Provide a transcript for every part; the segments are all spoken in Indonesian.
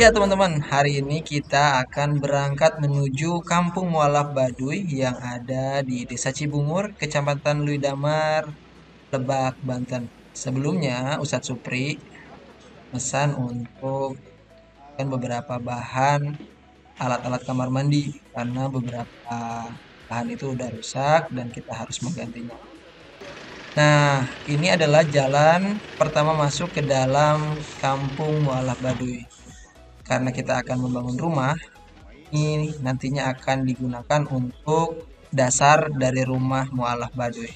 Ya teman-teman, hari ini kita akan berangkat menuju Kampung Mualaf Baduy yang ada di Desa Cibungur, Kecamatan Luidamar, Lebak, Banten. Sebelumnya, Ustadz Supri pesan untuk kan beberapa bahan alat-alat kamar mandi karena beberapa bahan itu udah rusak dan kita harus menggantinya. Nah, ini adalah jalan pertama masuk ke dalam Kampung Mualaf Baduy. Karena kita akan membangun rumah, ini nantinya akan digunakan untuk dasar dari rumah mualaf Baduy.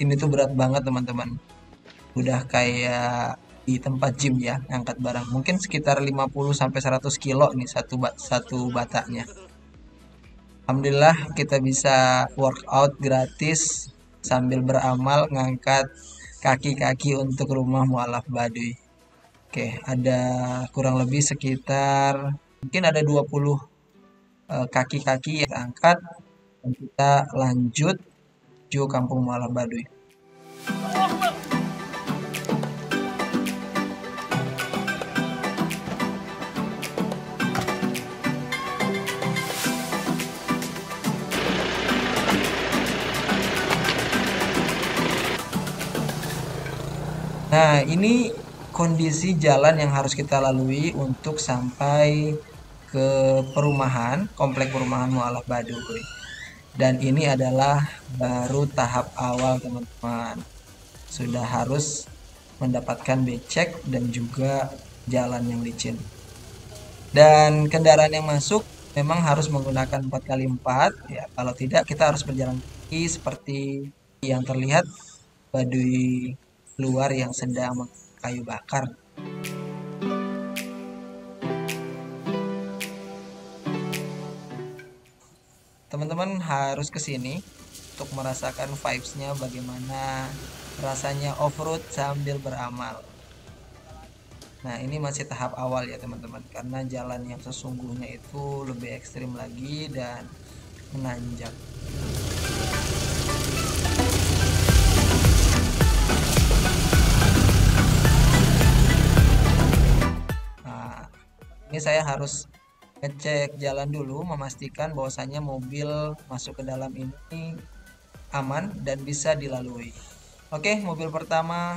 Ini tuh berat banget teman-teman. Udah kayak di tempat gym ya, angkat barang. Mungkin sekitar 50 sampai 100 kilo nih satu batanya. Alhamdulillah kita bisa workout gratis sambil beramal ngangkat kaki-kaki untuk rumah mualaf Baduy. Oke, ada kurang lebih sekitar mungkin ada 20 kaki-kaki yang kita angkat dan kita lanjut menuju Kampung Mualaf Baduy. Nah, ini kondisi jalan yang harus kita lalui untuk sampai ke perumahan, komplek perumahan Mualaf Baduy. Dan ini adalah baru tahap awal teman-teman. Sudah harus mendapatkan becek dan juga jalan yang licin. Dan kendaraan yang masuk memang harus menggunakan 4x4 ya. Kalau tidak kita harus berjalan kaki seperti yang terlihat Baduy luar yang sedang kayu bakar. Teman-teman harus ke sini untuk merasakan vibes-nya bagaimana rasanya off-road sambil beramal. Nah, ini masih tahap awal ya teman-teman, karena jalan yang sesungguhnya itu lebih ekstrim lagi dan menanjak. Nah, ini saya harus ngecek jalan dulu, memastikan bahwasanya mobil masuk ke dalam ini aman dan bisa dilalui. Oke, mobil pertama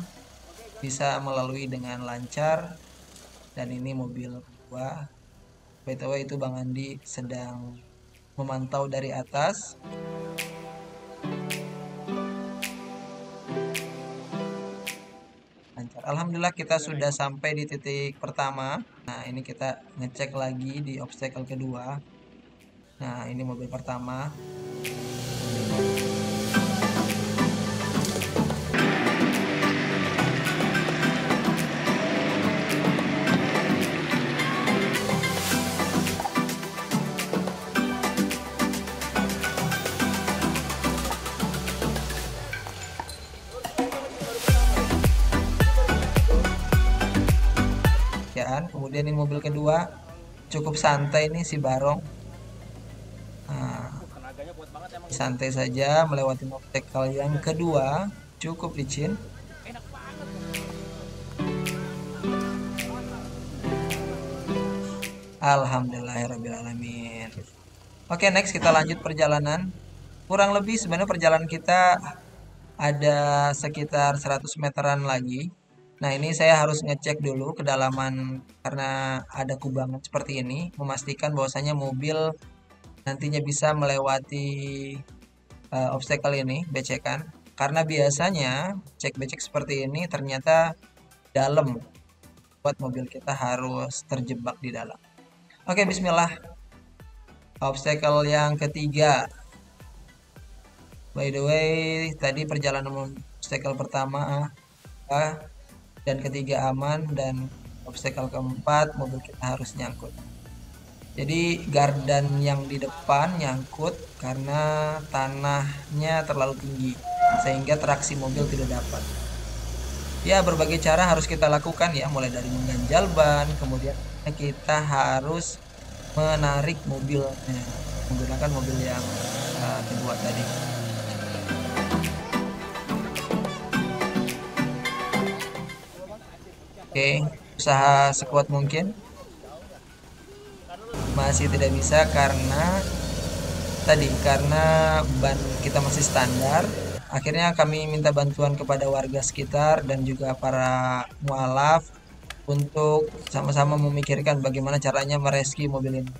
bisa melalui dengan lancar dan ini mobil kedua. BTW itu Bang Andi sedang memantau dari atas. Lancar. Alhamdulillah kita sudah sampai di titik pertama. Nah, ini kita ngecek lagi di obstacle kedua. Nah, ini mobil pertama. Kemudian ini mobil kedua cukup santai nih si Barong. Nah, santai saja melewati obstacle yang kedua cukup licin. Alhamdulillahirrahmanirrahim. Oke, next kita lanjut perjalanan. Kurang lebih sebenarnya perjalanan kita ada sekitar 100 meteran lagi. Nah, ini saya harus ngecek dulu kedalaman karena ada kubangan seperti ini, memastikan bahwasanya mobil nantinya bisa melewati obstacle ini, becekan. Karena biasanya cek becek seperti ini ternyata dalam, buat mobil kita harus terjebak di dalam. Oke, bismillah. Obstacle yang ketiga. By the way, tadi perjalanan obstacle pertama dan ketiga aman, dan obstacle keempat mobil kita harus nyangkut. Jadi gardan yang di depan nyangkut karena tanahnya terlalu tinggi sehingga traksi mobil tidak dapat. Ya, berbagai cara harus kita lakukan ya, mulai dari mengganjal ban, kemudian kita harus menarik mobilnya menggunakan mobil yang kedua tadi. Oke, usaha sekuat mungkin. masih tidak bisa karena ban kita masih standar. Akhirnya kami minta bantuan kepada warga sekitar dan juga para mualaf untuk sama-sama memikirkan bagaimana caranya mereski mobil ini.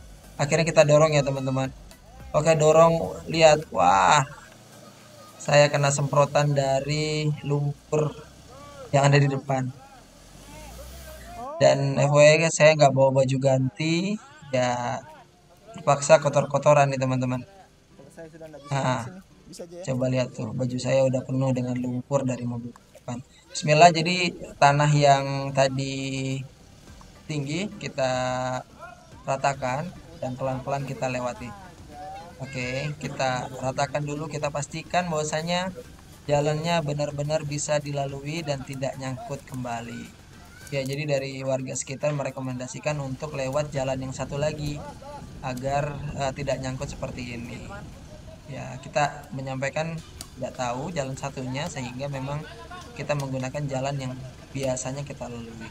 Akhirnya kita dorong ya teman-teman. Oke, dorong, lihat, wah, saya kena semprotan dari lumpur yang ada di depan. Dan FYI saya nggak bawa baju ganti, ya terpaksa kotor-kotoran nih teman-teman. Saya sudah nggak bisa di Nah, sini. Bisa aja ya. coba lihat tuh, baju saya udah penuh dengan lumpur dari mobil depan. Bismillah, jadi tanah yang tadi tinggi kita ratakan dan pelan-pelan kita lewati. Oke, kita ratakan dulu, kita pastikan bahwasanya jalannya benar-benar bisa dilalui dan tidak nyangkut kembali. Ya, jadi dari warga sekitar merekomendasikan untuk lewat jalan yang satu lagi agar tidak nyangkut seperti ini. Ya, kita menyampaikan tidak tahu jalan satunya sehingga memang kita menggunakan jalan yang biasanya kita lalui.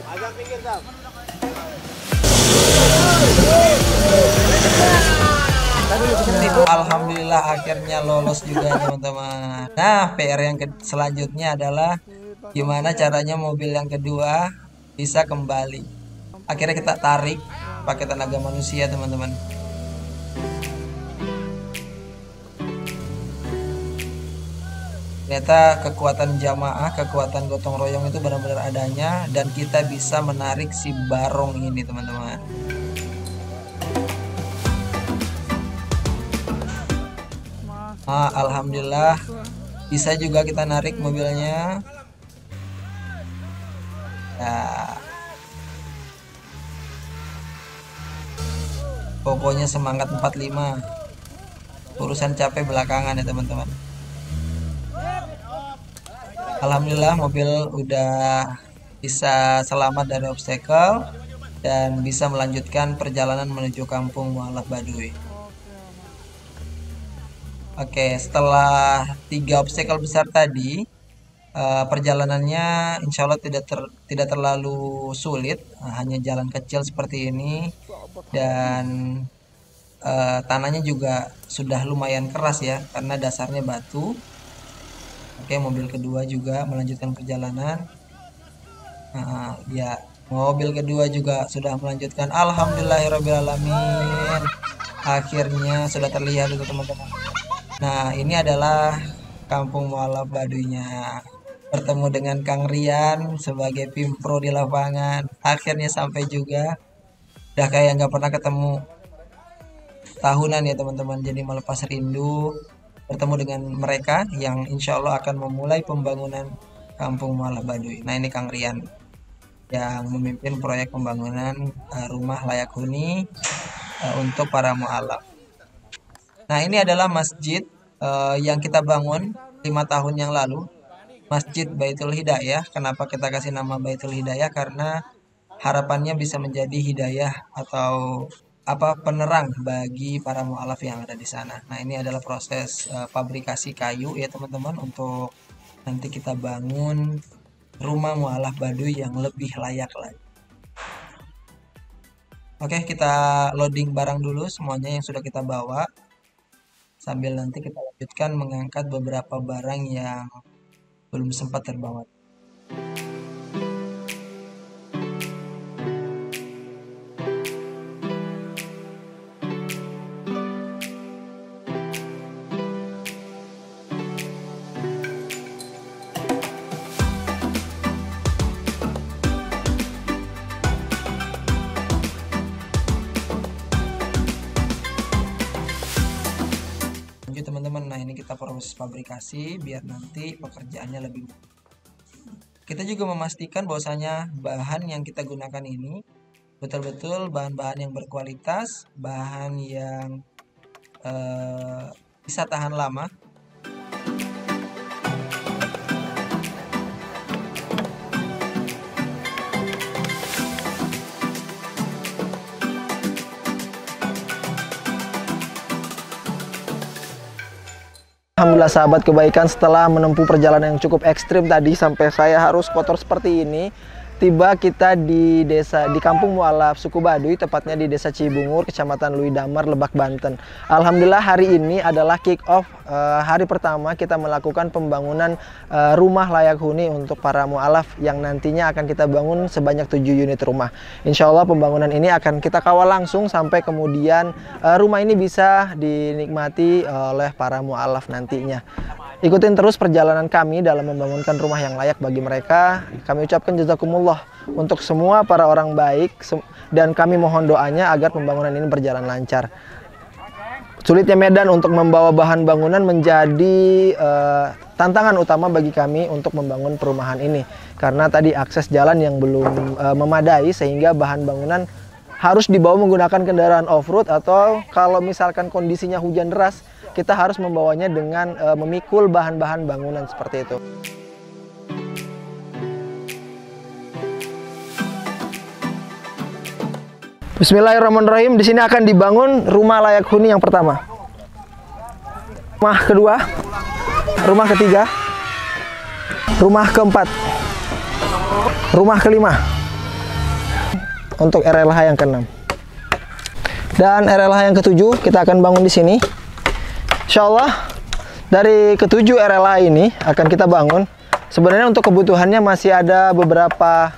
Agak pinggir Sam. Alhamdulillah akhirnya lolos juga teman-teman. Nah, PR yang selanjutnya adalah gimana caranya mobil yang kedua bisa kembali. Akhirnya kita tarik pakai tenaga manusia teman-teman. Ternyata kekuatan jamaah, kekuatan gotong royong itu benar-benar adanya dan kita bisa menarik si barong ini teman-teman. Alhamdulillah bisa juga kita narik mobilnya. Ya, pokoknya semangat 45. Urusan capek belakangan ya teman-teman. Alhamdulillah mobil udah bisa selamat dari obstacle dan bisa melanjutkan perjalanan menuju kampung Mualaf Baduy. Oke, setelah 3 obstacle besar tadi, perjalanannya insya Allah tidak terlalu sulit, hanya jalan kecil seperti ini dan tanahnya juga sudah lumayan keras ya karena dasarnya batu. Oke, mobil kedua juga melanjutkan perjalanan. Ya, mobil kedua juga sudah melanjutkan. Alhamdulillahirobbilalamin. Akhirnya sudah terlihat itu teman-teman. Nah, ini adalah kampung mualaf Baduynya. Bertemu dengan Kang Rian sebagai Pimpro di lapangan. Akhirnya sampai juga. Udah kayak nggak pernah ketemu tahunan ya teman-teman. Jadi melepas rindu bertemu dengan mereka yang insya Allah akan memulai pembangunan kampung mualaf Baduy. Nah, ini Kang Rian yang memimpin proyek pembangunan rumah layak huni untuk para mualaf. Nah, ini adalah masjid yang kita bangun 5 tahun yang lalu, Masjid Baitul Hidayah. Kenapa kita kasih nama Baitul Hidayah? Karena harapannya bisa menjadi hidayah atau penerang bagi para mualaf yang ada di sana. Nah, ini adalah proses pabrikasi kayu ya teman-teman untuk nanti kita bangun rumah mualaf Baduy yang lebih layak lagi. Oke, kita loading barang dulu semuanya yang sudah kita bawa. Sambil nanti kita lanjutkan mengangkat beberapa barang yang belum sempat terbawa. Lanjut teman-teman, nah ini kita proses pabrikasi biar nanti pekerjaannya lebih mudah. Kita juga memastikan bahwasanya bahan yang kita gunakan ini betul-betul bahan-bahan yang berkualitas, bahan yang bisa tahan lama. Alhamdulillah sahabat kebaikan, setelah menempuh perjalanan yang cukup ekstrim tadi sampai saya harus kotor seperti ini, tiba kita di Kampung Mualaf Suku Baduy, tepatnya di Desa Cibungur, Kecamatan Lui Damar, Lebak, Banten. Alhamdulillah hari ini adalah kick off hari pertama kita melakukan pembangunan rumah layak huni untuk para mualaf yang nantinya akan kita bangun sebanyak 7 unit rumah. Insya Allah pembangunan ini akan kita kawal langsung sampai kemudian rumah ini bisa dinikmati oleh para mualaf nantinya. Ikutin terus perjalanan kami dalam membangunkan rumah yang layak bagi mereka. Kami ucapkan jazakumullah untuk semua para orang baik dan kami mohon doanya agar pembangunan ini berjalan lancar. Sulitnya medan untuk membawa bahan bangunan menjadi tantangan utama bagi kami untuk membangun perumahan ini. Karena tadi akses jalan yang belum memadai sehingga bahan bangunan harus dibawa menggunakan kendaraan off-road, atau kalau misalkan kondisinya hujan deras, kita harus membawanya dengan memikul bahan-bahan bangunan seperti itu. Bismillahirrahmanirrahim. Di sini akan dibangun rumah layak huni yang pertama. Rumah kedua, rumah ketiga, rumah keempat, rumah kelima. Untuk RLH yang keenam. Dan RLH yang ketujuh kita akan bangun di sini. Insya Allah dari ketujuh RLH ini akan kita bangun. Sebenarnya untuk kebutuhannya masih ada beberapa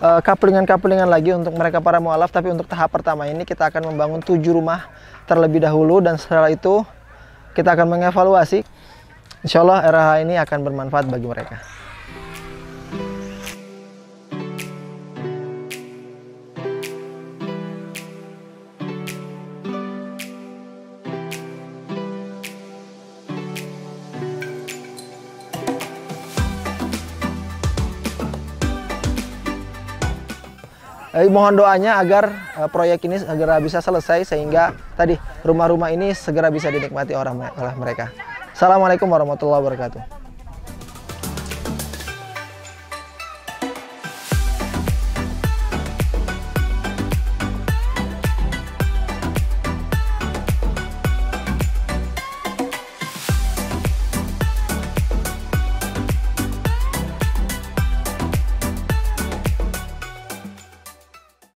kaplingan-kaplingan lagi untuk mereka para mualaf, tapi untuk tahap pertama ini kita akan membangun 7 rumah terlebih dahulu, dan setelah itu kita akan mengevaluasi. Insya Allah RLH ini akan bermanfaat bagi mereka. Mohon doanya agar proyek ini segera bisa selesai sehingga tadi rumah-rumah ini segera bisa dinikmati oleh mereka. Assalamualaikum warahmatullahi wabarakatuh.